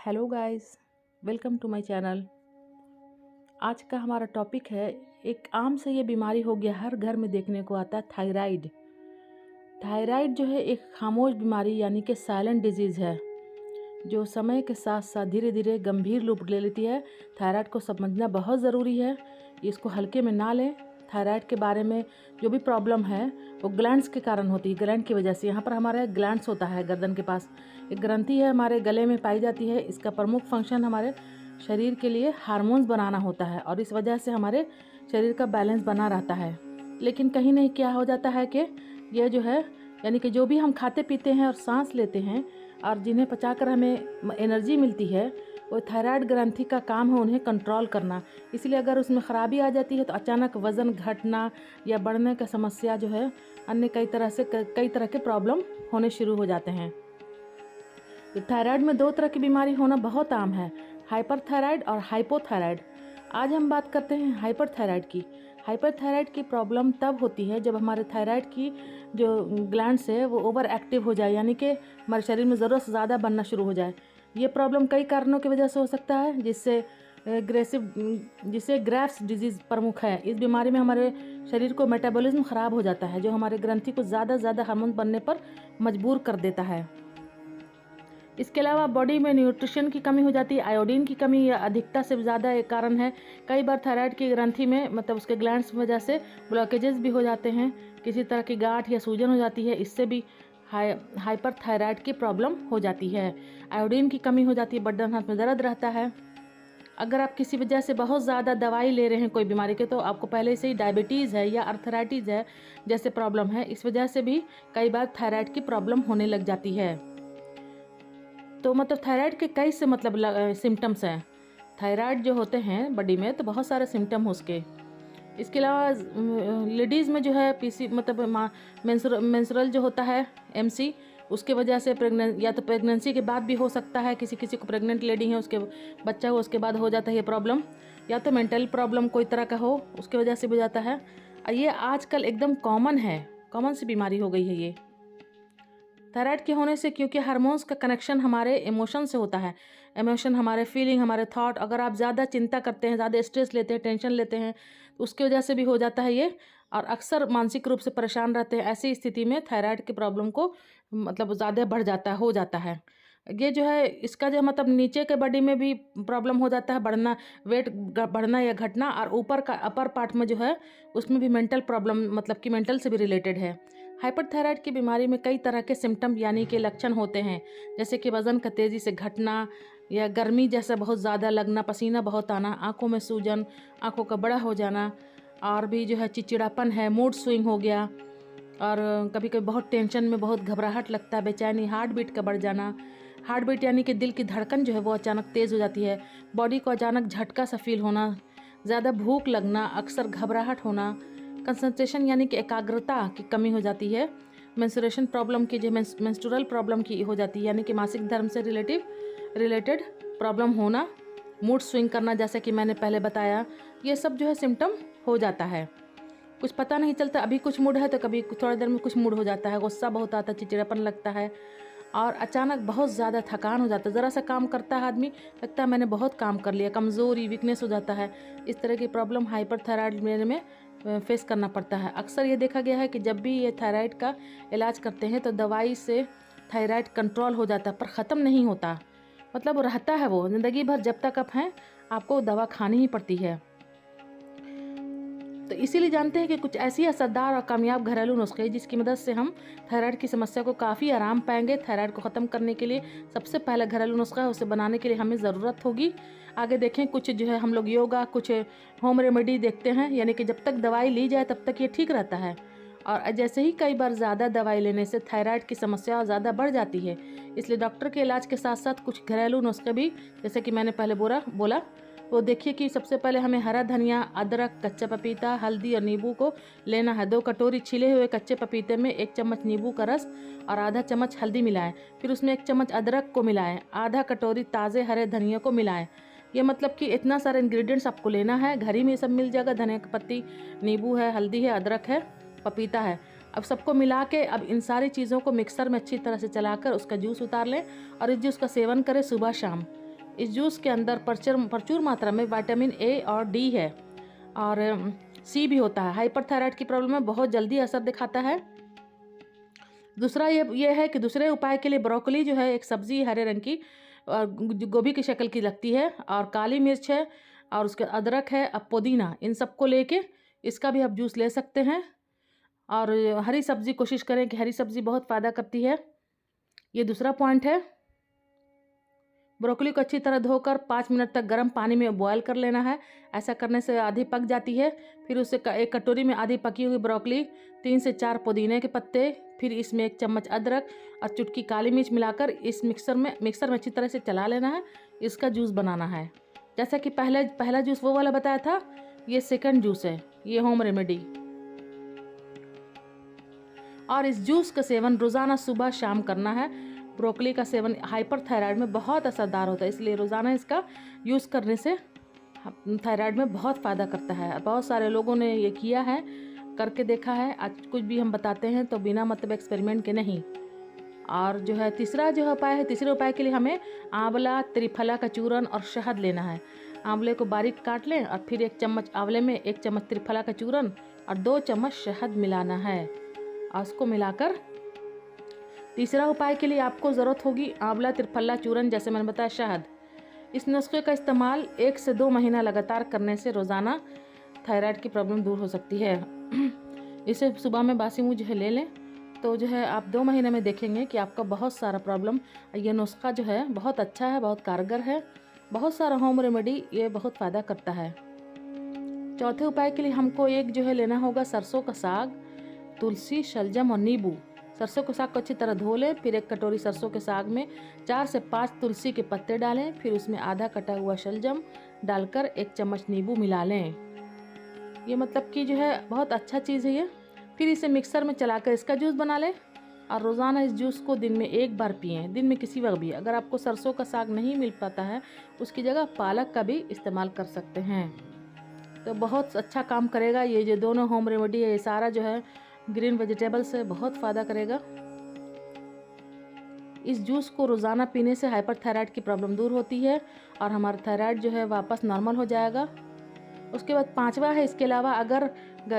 Hello guys, welcome to my channel. आज का हमारा टॉपिक है, एक आम से ये बीमारी हो गया, हर घर में देखने को आता है, थायराइड। थायराइड जो है एक खामोश बीमारी यानी कि साइलेंट डिजीज़ है, जो समय के साथ साथ धीरे धीरे गंभीर रूप ले लेती है। थायराइड को समझना बहुत ज़रूरी है, इसको हल्के में ना लें। थायराइड के बारे में जो भी प्रॉब्लम है वो ग्लैंड्स के कारण होती है, ग्लैंड की वजह से। यहाँ पर हमारे ग्लैंड्स होता है गर्दन के पास, एक ग्रंथि है हमारे गले में पाई जाती है। इसका प्रमुख फंक्शन हमारे शरीर के लिए हार्मोन्स बनाना होता है और इस वजह से हमारे शरीर का बैलेंस बना रहता है। लेकिन कहीं नहीं क्या हो जाता है कि यह जो है, यानी कि जो भी हम खाते पीते हैं और सांस लेते हैं और जिन्हें पचाकर हमें एनर्जी मिलती है, वो थायराइड ग्रंथि का काम है उन्हें कंट्रोल करना। इसलिए अगर उसमें ख़राबी आ जाती है तो अचानक वज़न घटना या बढ़ने का समस्या जो है, अन्य कई तरह के प्रॉब्लम होने शुरू हो जाते हैं। तो थायराइड में दो तरह की बीमारी होना बहुत आम है, हाइपरथायराइड और हाइपोथायराइड। आज हम बात करते हैं हाइपरथायराइड की। हाइपरथायराइड की प्रॉब्लम तब होती है जब हमारे थायराइड की जो ग्लैंड्स है वो ओवर एक्टिव हो जाए, यानी कि हमारे शरीर में ज़रूरत से ज़्यादा बनना शुरू हो जाए। ये प्रॉब्लम कई कारणों की वजह से हो सकता है, जिससे ग्रेव्स डिजीज़ प्रमुख है। इस बीमारी में हमारे शरीर को मेटाबॉलिज्म ख़राब हो जाता है, जो हमारे ग्रंथि को ज़्यादा हार्मोन बनने पर मजबूर कर देता है। इसके अलावा बॉडी में न्यूट्रिशन की कमी हो जाती है, आयोडीन की कमी या अधिकता से ज़्यादा एक कारण है। कई बार थायराइड की ग्रंथि में उसके ग्लैंड्स की वजह से ब्लॉकेजेस भी हो जाते हैं, किसी तरह की गांठ या सूजन हो जाती है, इससे भी हाइपरथायराइड की प्रॉब्लम हो जाती है। आयोडीन की कमी हो जाती है, बदन हाथ में दर्द रहता है। अगर आप किसी वजह से बहुत ज़्यादा दवाई ले रहे हैं कोई बीमारी के, तो आपको पहले से ही डायबिटीज़ है या अर्थराइटिस है जैसे प्रॉब्लम है, इस वजह से भी कई बार थायराइड की प्रॉब्लम होने लग जाती है। तो थायराइड के कई से सिम्टम्स हैं। थायराइड जो होते हैं बॉडी में, तो बहुत सारे सिम्टम हो उसके। इसके अलावा लेडीज़ में जो है पीसी मेंस्ट्रुअल जो होता है एमसी, उसके वजह से या तो प्रेगनेंसी के बाद भी हो सकता है, किसी किसी को प्रेग्नेंट लेडी है उसके बच्चा हो उसके बाद हो जाता है ये प्रॉब्लम, या तो मेंटल प्रॉब्लम कोई तरह का हो उसकी वजह से भी हो जाता है। ये आजकल एकदम कॉमन सी बीमारी हो गई है ये थायराइड के होने से, क्योंकि हार्मोन्स का कनेक्शन हमारे इमोशन से होता है। इमोशन हमारे फीलिंग, हमारे थॉट, अगर आप ज़्यादा चिंता करते हैं, ज़्यादा स्ट्रेस लेते हैं, टेंशन लेते हैं, तो उसकी वजह से भी हो जाता है ये। और अक्सर मानसिक रूप से परेशान रहते हैं, ऐसी स्थिति में थायराइड की प्रॉब्लम को ज़्यादा बढ़ जाता है, हो जाता है। ये जो है इसका जो नीचे के बॉडी में भी प्रॉब्लम हो जाता है, बढ़ना, वेट बढ़ना या घटना, और ऊपर का अपर पार्ट में जो है उसमें भी मेंटल प्रॉब्लम, कि मेंटल से भी रिलेटेड है। हाइपरथायराइड की बीमारी में कई तरह के सिम्टम यानी कि लक्षण होते हैं, जैसे कि वज़न का तेज़ी से घटना या गर्मी जैसा बहुत ज़्यादा लगना, पसीना बहुत आना, आँखों में सूजन, आँखों का बड़ा हो जाना, और भी जो है चिड़चिड़ापन है, मूड स्विंग हो गया, और कभी कभी बहुत टेंशन में बहुत घबराहट लगता है, बेचैनी, हार्ट बीट का बढ़ जाना। हार्ट बीट यानी कि दिल की धड़कन जो है वो अचानक तेज़ हो जाती है, बॉडी को अचानक झटका सा फील होना, ज़्यादा भूख लगना, अक्सर घबराहट होना, कंसंट्रेशन यानी कि एकाग्रता की कमी हो जाती है। मेंस्ट्रुएशन प्रॉब्लम की जो मेंस्ट्रुअल प्रॉब्लम की हो जाती है, यानी कि मासिक धर्म से रिलेटेड प्रॉब्लम होना, मूड स्विंग करना, जैसे कि मैंने पहले बताया, ये सब जो है सिम्टम हो जाता है। कुछ पता नहीं चलता, अभी कुछ मूड है तो कभी थोड़ी देर में कुछ मूड हो जाता है, गुस्सा बहुत आता है, चिड़चिड़ापन लगता है, और अचानक बहुत ज़्यादा थकान हो जाता है। ज़रा सा काम करता है आदमी, लगता है मैंने बहुत काम कर लिया, कमज़ोरी, वीकनेस हो जाता है। इस तरह की प्रॉब्लम हाइपरथायराइड में फेस करना पड़ता है। अक्सर ये देखा गया है कि जब भी ये थायराइड का इलाज करते हैं तो दवाई से थायराइड कंट्रोल हो जाता है, पर ख़त्म नहीं होता, रहता है वो ज़िंदगी भर, जब तक आप हैं आपको दवा खानी ही पड़ती है। तो इसीलिए जानते हैं कि कुछ ऐसी असरदार और कामयाब घरेलू नुस्खे जिसकी मदद से हम थायराइड की समस्या को काफ़ी आराम पाएंगे। थायराइड को ख़त्म करने के लिए सबसे पहला घरेलू नुस्खा है, उसे बनाने के लिए हमें ज़रूरत होगी। आगे देखें, कुछ जो है हम लोग योगा, कुछ होम रेमेडी देखते हैं, यानी कि जब तक दवाई ली जाए तब तक ये ठीक रहता है। और जैसे ही कई बार ज़्यादा दवाई लेने से थायराइड की समस्या ज़्यादा बढ़ जाती है, इसलिए डॉक्टर के इलाज के साथ साथ कुछ घरेलू नुस्खे भी, जैसे कि मैंने पहले बोला, वो देखिए कि सबसे पहले हमें हरा धनिया, अदरक, कच्चा पपीता, हल्दी और नींबू को लेना है। 2 कटोरी छिले हुए कच्चे पपीते में 1 चम्मच नींबू का रस और आधा चम्मच हल्दी मिलाएं, फिर उसमें 1 चम्मच अदरक को मिलाएं, आधा कटोरी ताज़े हरे धनिया को मिलाएं। ये कि इतना सारे इंग्रेडिएंट्स आपको लेना है, घर ही में सब मिल जाएगा, धनिया की पत्ती, नींबू है, हल्दी है, अदरक है, पपीता है। अब सबको मिला के अब इन सारी चीज़ों को मिक्सर में अच्छी तरह से चलाकर उसका जूस उतार लें और इस जूस का सेवन करें सुबह शाम। इस जूस के अंदर प्रचुर मात्रा में विटामिन ए और डी है और सी भी होता है। हाइपरथायराइड की प्रॉब्लम में बहुत जल्दी असर दिखाता है। दूसरा ये है कि दूसरे उपाय के लिए ब्रोकली जो है एक सब्जी हरे रंग की और गोभी की शक्ल की लगती है, और काली मिर्च है और उसके अदरक है, अब पुदीना, इन सबको लेके इसका भी आप जूस ले सकते हैं। और हरी सब्जी कोशिश करें कि हरी सब्जी बहुत फ़ायदा करती है। ये दूसरा पॉइंट है। ब्रोकली को अच्छी तरह धोकर 5 मिनट तक गर्म पानी में बॉयल कर लेना है। ऐसा करने से आधी पक जाती है। फिर उसे एक कटोरी में आधी पकी हुई ब्रोकली, 3 से 4 पुदीने के पत्ते, फिर इसमें 1 चम्मच अदरक और चुटकी काली मिर्च मिलाकर इस मिक्सर में अच्छी तरह से चला लेना है। इसका जूस बनाना है। जैसा कि पहला जूस वो वाला बताया था, ये सेकंड जूस है, ये होम रेमेडी। और इस जूस का सेवन रोज़ाना सुबह शाम करना है। ब्रोकली का सेवन हाइपरथायराइड में बहुत असरदार होता है, इसलिए रोज़ाना इसका यूज़ करने से थायराइड में बहुत फ़ायदा करता है। बहुत सारे लोगों ने ये किया है, करके देखा है। आज कुछ भी हम बताते हैं तो बिना मतलब एक्सपेरिमेंट के नहीं। और जो है तीसरे उपाय के लिए हमें आंवला, त्रिफला का चूरन और शहद लेना है। आंवले को बारीक काट लें और फिर 1 चम्मच आंवले में 1 चम्मच त्रिफला का चूरन और 2 चम्मच शहद मिलाना है, और उसको मिलाकर तीसरा उपाय के लिए आपको ज़रूरत होगी आंवला, त्रिफला चूरन, जैसे मैंने बताया शहद। इस नुस्खे का इस्तेमाल 1 से 2 महीना लगातार करने से रोज़ाना थायराइड की प्रॉब्लम दूर हो सकती है। इसे सुबह में बासी मुँह जो है ले लें तो जो है आप 2 महीने में देखेंगे कि आपका बहुत सारा प्रॉब्लम, ये नुस्खा जो है बहुत अच्छा है, बहुत कारगर है। बहुत सारा होम रेमेडी ये बहुत फ़ायदा करता है। चौथे उपाय के लिए हमको एक जो है लेना होगा सरसों का साग, तुलसी, शलजम और नींबू। सरसों के साग को अच्छी तरह धो लें, फिर 1 कटोरी सरसों के साग में 4 से 5 तुलसी के पत्ते डालें, फिर उसमें आधा कटा हुआ शलजम डालकर 1 चम्मच नींबू मिला लें। ये मतलब कि जो है बहुत अच्छा चीज़ है ये। फिर इसे मिक्सर में चलाकर इसका जूस बना लें और रोज़ाना इस जूस को दिन में 1 बार पिएं, दिन में किसी वक्त भी। अगर आपको सरसों का साग नहीं मिल पाता है उसकी जगह पालक का भी इस्तेमाल कर सकते हैं, तो बहुत अच्छा काम करेगा। ये जो दोनों होम रेमेडी है, ये सारा जो है ग्रीन वेजिटेबल से बहुत फ़ायदा करेगा। इस जूस को रोज़ाना पीने से हाइपरथायराइड की प्रॉब्लम दूर होती है और हमारा थायराइड जो है वापस नॉर्मल हो जाएगा। उसके बाद 5वां है, इसके अलावा अगर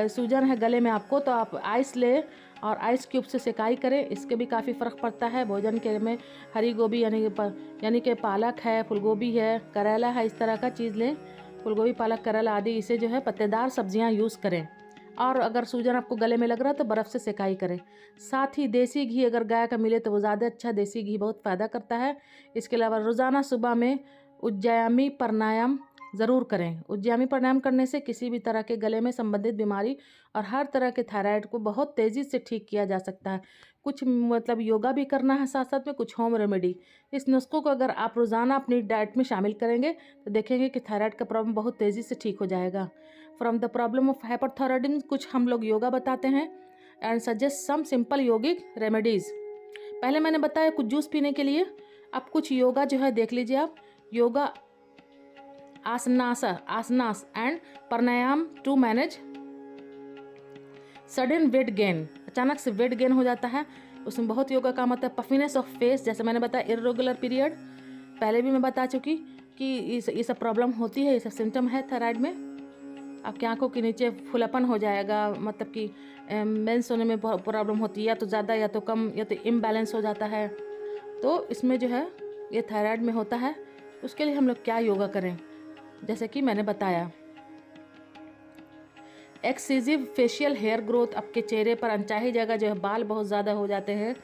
सूजन है गले में आपको तो आप आइस ले और आइस क्यूब से सेकाई करें, इसके भी काफ़ी फ़र्क पड़ता है। भोजन के में हरी गोभी यानी कि पालक है, फूलगोभी है, करेला है, इस तरह का चीज़ लें। फूलगोभी, पालक, करेला आदि, इसे जो है पत्तेदार सब्जियां यूज़ करें। और अगर सूजन आपको गले में लग रहा है तो बर्फ़ से सेकाई करें। साथ ही देसी घी अगर गाय का मिले तो वो ज़्यादा अच्छा, देसी घी बहुत फ़ायदा करता है। इसके अलावा रोज़ाना सुबह में उज्जायामी प्राणायाम ज़रूर करें। उज्जायामी प्राणायाम करने से किसी भी तरह के गले में संबंधित बीमारी और हर तरह के थायराइड को बहुत तेज़ी से ठीक किया जा सकता है। कुछ मतलब योगा भी करना है साथ साथ में, कुछ होम रेमेडी। इस नुस्खों को अगर आप रोज़ाना अपनी डाइट में शामिल करेंगे तो देखेंगे कि थायराइड का प्रॉब्लम बहुत तेज़ी से ठीक हो जाएगा। From the problem of hyperthyroidism कुछ हम लोग योगा बताते हैं and suggest some simple yogic remedies. पहले मैंने बताया कुछ जूस पीने के लिए, अब कुछ योगा जो है देख लीजिए आप। Yoga asanas and pranayama to manage sudden weight gain. अचानक से वेट गेन हो जाता है, उसमें बहुत योगा काम होता है। पफिनेस ऑफ फेस, जैसे मैंने बताया इर्रेगुलर पीरियड, पहले भी मैं बता चुकी कि ये सब प्रॉब्लम होती है, ये सब सिम्टम है थायराइड में। आपकी आंखों के नीचे फुलापन हो जाएगा, मतलब कि मेंस होने में प्रॉब्लम होती है, या तो ज़्यादा या तो कम, या तो इम्बैलेंस हो जाता है। तो इसमें जो है ये थायराइड में होता है। उसके लिए हम लोग क्या योगा करें, जैसे कि मैंने बताया। एक्सेसिव फेशियल हेयर ग्रोथ, आपके चेहरे पर अनचाही जगह जो है बाल बहुत ज़्यादा हो जाते हैं,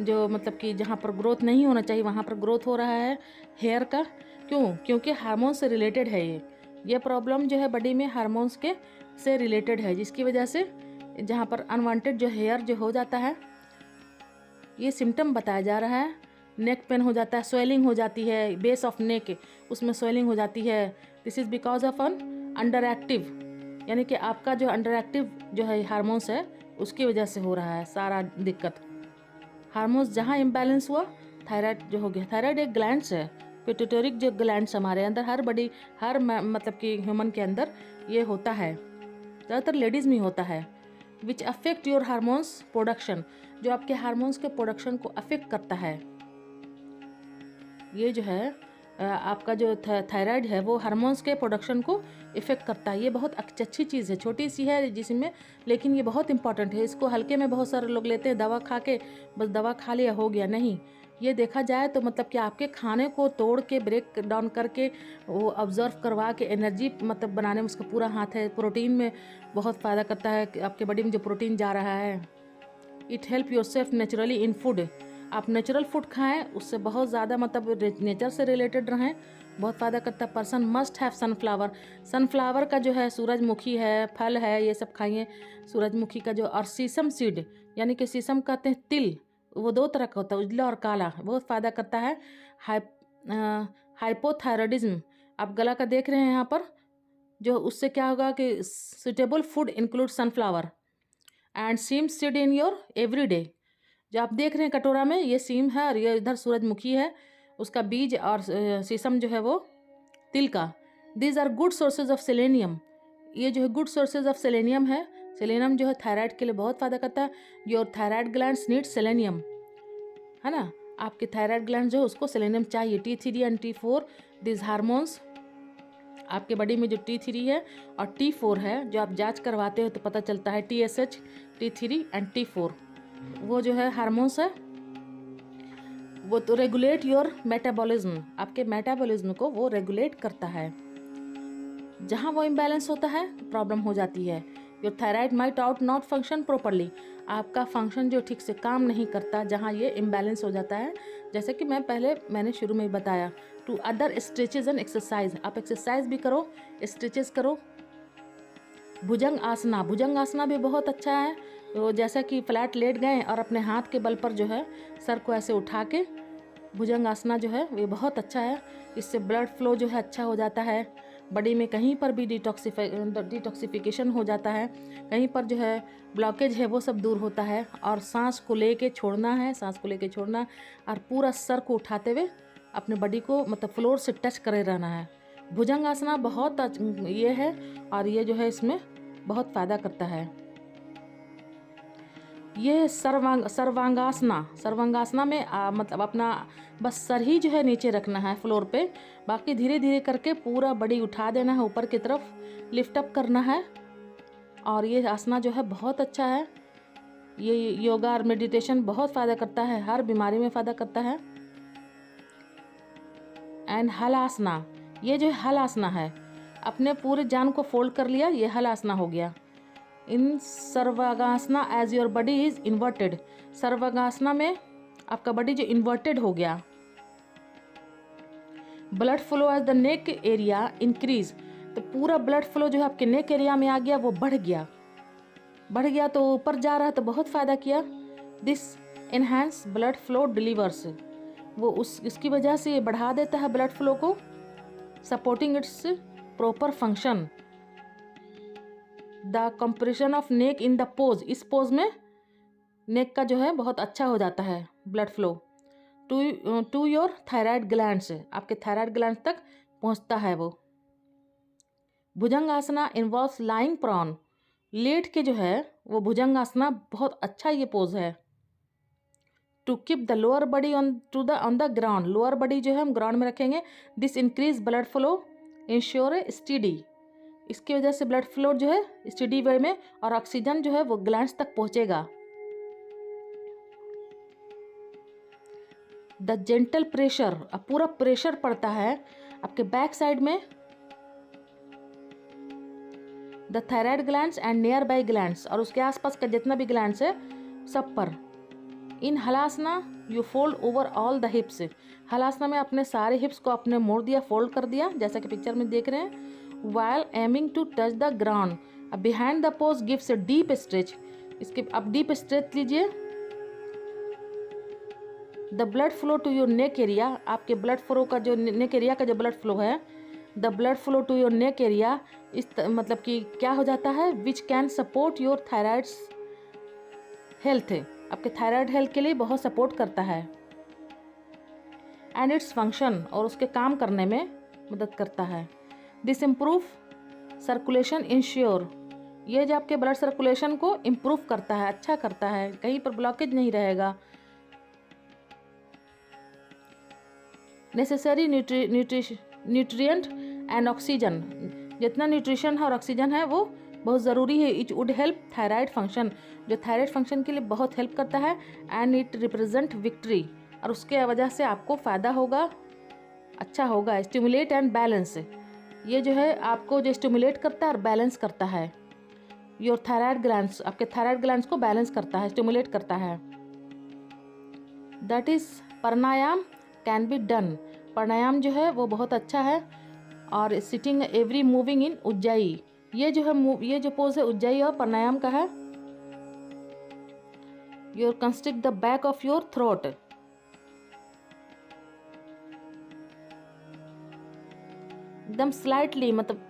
जो मतलब कि जहाँ पर ग्रोथ नहीं होना चाहिए वहाँ पर ग्रोथ हो रहा है हेयर का। क्योंकि हार्मोन से रिलेटेड है ये प्रॉब्लम जो है बॉडी में हार्मोन्स के से रिलेटेड है, जिसकी वजह से जहाँ पर अनवांटेड जो हेयर जो हो जाता है, ये सिम्टम बताया जा रहा है। नेक पेन हो जाता है, स्वेलिंग हो जाती है, बेस ऑफ नेक उसमें स्वेलिंग हो जाती है। This is because of an under active, यानी कि आपका जो अंडर एक्टिव जो है हार्मोन्स है उसकी वजह से हो रहा है सारा दिक्कत। हार्मोन्स जहाँ इम्बैलेंस हुआ, थायराइड जो हो गया। थायराइड एक ग्लैंड्स है, पिट्यूटरी जो ग्लैंड्स हमारे अंदर हर मतलब कि ह्यूमन के अंदर ये होता है, ज़्यादातर लेडीज़ में होता है। Which affect your hormones production, जो आपके हार्मोन्स के प्रोडक्शन को अफेक्ट करता है। ये जो है आपका जो थायराइड है वो हार्मोन्स के प्रोडक्शन को इफ़ेक्ट करता है। ये बहुत अच्छी चीज़ है, छोटी सी है जिसमें, लेकिन ये बहुत इंपॉर्टेंट है। इसको हल्के में बहुत सारे लोग लेते हैं, दवा खा के बस दवा खा लिया हो गया, नहीं। ये देखा जाए तो मतलब कि आपके खाने को तोड़ के ब्रेक डाउन करके वो ऑब्जर्व करवा के एनर्जी मतलब बनाने में उसका पूरा हाथ है। प्रोटीन में बहुत फ़ायदा करता है, आपके बॉडी में जो प्रोटीन जा रहा है। It help your self naturally in food. आप नेचुरल फूड खाएं, उससे बहुत ज़्यादा मतलब नेचर से रिलेटेड रहें, बहुत फ़ायदा करता है। Person must have sunflower. Sunflower का जो है सूरजमुखी है, फल है, ये सब खाइए सूरजमुखी का जो। और सीसम सीड, यानी कि सीसम कहते हैं तिल, वो 2 तरह का होता है, उजला और काला, बहुत फ़ायदा करता है। हाइपोथायरॉयडिज्म, आप गला का देख रहे हैं यहाँ पर, जो उससे क्या होगा कि suitable food include sunflower and sesame seed in your everyday. जो आप देख रहे हैं कटोरा में, ये सीम है और ये इधर सूरजमुखी है, उसका बीज, और सीसम जो है वो तिल का। These are good sources of selenium. ये जो है गुड सोर्सेज ऑफ सेलेनियम है। सेलेनियम जो है थायराइड के लिए बहुत फ़ायदा करता है। Your thyroid glands need selenium, है ना। आपके थायराइड ग्लैंड जो है उसको सेलेनियम चाहिए। T3 and T4 this hormones, आपके बॉडी में जो T3 है और T4 है, जो आप जांच करवाते हो तो पता चलता है, TSH, T3 एंड T4, वो जो है हार्मोन्स है, वो तो रेगुलेट योर मेटाबॉलिज्म, आपके मेटाबॉलिज्म को वो रेगुलेट करता है। जहाँ वो इम्बैलेंस होता है प्रॉब्लम हो जाती है। Your thyroid might out not function properly, आपका फंक्शन जो ठीक से काम नहीं करता जहाँ ये इम्बैलेंस हो जाता है। जैसे कि मैंने शुरू में ही बताया, to other stretches and exercise, आप एक्सरसाइज भी करो, स्ट्रेचेज करो। भुजंग आसना, भुजंग आसना भी बहुत अच्छा है। तो जैसा कि फ्लैट लेट गए और अपने हाथ के बल पर जो है सर को ऐसे उठा के, भुजंग आसना जो है ये बहुत अच्छा है। इससे ब्लड फ्लो जो है अच्छा हो जाता है, बॉडी में कहीं पर भी डिटॉक्सिफिकेशन हो जाता है, कहीं पर जो है ब्लॉकेज है वो सब दूर होता है। और सांस को लेके छोड़ना है, सांस को लेके छोड़ना, और पूरा सर को उठाते हुए अपने बॉडी को मतलब फ्लोर से टच करे रहना है। भुजंग आसना बहुत ये है, और ये जो है इसमें बहुत फ़ायदा करता है। ये सर्वांगासना, सर्वांगासना में मतलब अपना बस सर ही जो है नीचे रखना है फ्लोर पे, बाकी धीरे धीरे करके पूरा बॉडी उठा देना है, ऊपर की तरफ लिफ्ट अप करना है। और ये आसना जो है बहुत अच्छा है। ये योगा और मेडिटेशन बहुत फ़ायदा करता है, हर बीमारी में फ़ायदा करता है। एंड हलासना, ये जो हलासना है, अपने पूरे जान को फोल्ड कर लिया, ये हलासना हो गया। In sarvangasana as your body is inverted, sarvangasana में आपका बॉडी जो इन्वर्टेड हो गया। Blood flow as the neck area increase, तो पूरा ब्लड फ्लो जो है आपके नेक एरिया में आ गया, वो बढ़ गया तो ऊपर जा रहा है, तो बहुत फ़ायदा किया। This enhance blood flow delivers, वो इसकी वजह से ये बढ़ा देता है ब्लड फ्लो को, supporting it's proper function. The compression of neck in the pose, इस पोज में नेक का जो है बहुत अच्छा हो जाता है blood flow. To your thyroid glands, आपके थायराइड ग्लैंड्स तक पहुंचता है वो। Bhujangasana involves lying prone, लेट के जो है वो भुजंग आसना बहुत अच्छा ये पोज है। To keep the lower body on the ground, lower body जो है हम ग्राउंड में रखेंगे। This increase blood flow ensure study, इसकी वजह से ब्लड फ्लो जो है स्टडी वे में, और ऑक्सीजन जो है वो ग्लैंड्स तक पहुंचेगा। द जेंटल प्रेशर, अब पूरा प्रेशर पड़ता है आपके बैक साइड में, the thyroid glands and near by glands, और उसके आसपास का जितना भी ग्लैंड्स है सब पर। In halasana you fold over all the hips, halasana में अपने सारे हिप्स को अपने मोड़ दिया, फोल्ड कर दिया, जैसा कि पिक्चर में देख रहे हैं। while aiming to touch the ground, behind the pose gives a deep stretch, इसके आप डीप स्ट्रेच लीजिए। The blood flow to your neck area, आपके ब्लड फ्लो का जो नेक एरिया का जो ब्लड फ्लो है, the blood flow to your neck area, मतलब कि क्या हो जाता है, which can support your thyroids health, आपके थायराइड हेल्थ के लिए बहुत सपोर्ट करता है। एंड इट्स फंक्शन, और उसके काम करने में मदद करता है। दिस इम्प्रूव सर्कुलेशन इंश्योर, ये जो आपके ब्लड सर्कुलेशन को इम्प्रूव करता है, अच्छा करता है, कहीं पर ब्लॉकेज नहीं रहेगा। नेसेसरी न्यूट्रिएंट एंड ऑक्सीजन, जितना न्यूट्रिशन है और ऑक्सीजन है वो बहुत ज़रूरी है। It would help thyroid function, जो थायराइड फंक्शन के लिए बहुत हेल्प करता है। एंड इट रिप्रेजेंट विक्ट्री, और उसके वजह से आपको फ़ायदा होगा, अच्छा होगा। स्टिमुलेट एंड बैलेंस, ये जो है आपको जो स्टिमुलेट करता है और बैलेंस करता है। योर थायराइड ग्लैंड्स, आपके थायराइड ग्लैंड्स को बैलेंस करता है, स्टिमुलेट करता है। That is pranayama can be done. Pranayama जो है वो बहुत अच्छा है। और sitting every moving in ujjayi, ये जो है ये जो पोज है उज्जाई और प्राणायाम का है। Your constrict the back of your throat, एकदम स्लाइटली, मतलब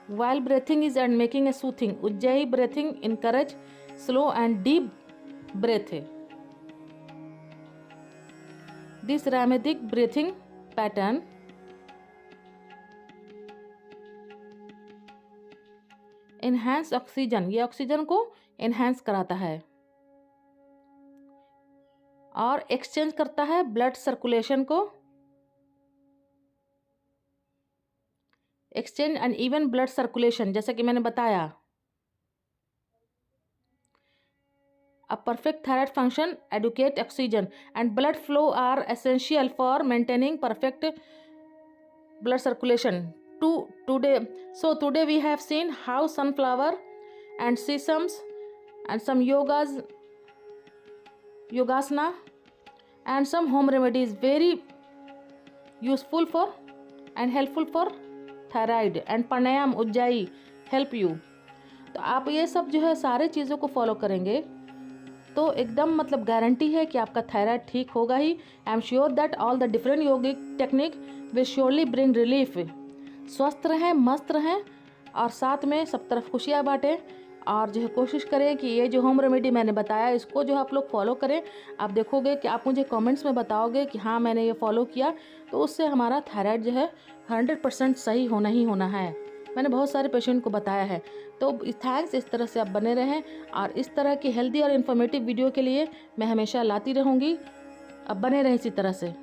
while breathing is and making a soothing ujjayi breathing encourage slow and deep breath. This rhythmic breathing pattern enhance oxygen, ये ऑक्सीजन को enhance कराता है और एक्सचेंज करता है blood circulation को, exchange and even blood circulation, जैसा कि मैंने बताया। A perfect thyroid function, adequate oxygen and blood flow are essential for maintaining perfect blood circulation. Today we have seen how sunflower and sesame and some yogasana and some home remedies very useful for and helpful for thyroid and pranayam ujjayi help you. तो आप ये सब जो है सारे चीज़ों को follow करेंगे तो एकदम मतलब गारंटी है कि आपका थायराइड ठीक होगा ही। I am sure that all the different yogic technique will surely bring relief. स्वस्थ रहें, मस्त रहें और साथ में सब तरफ खुशियाँ बांटें। और जो है कोशिश करें कि ये जो होम रेमेडी मैंने बताया इसको जो आप लोग फॉलो करें। आप देखोगे कि आप मुझे कमेंट्स में बताओगे कि हाँ मैंने ये फॉलो किया, तो उससे हमारा थायराइड जो है 100% सही होना ही होना है। मैंने बहुत सारे पेशेंट को बताया है। तो थैंक्स, इस तरह से आप बने रहें और इस तरह की हेल्दी और इन्फॉर्मेटिव वीडियो के लिए मैं हमेशा लाती रहूँगी। अब बने रहें इसी तरह से।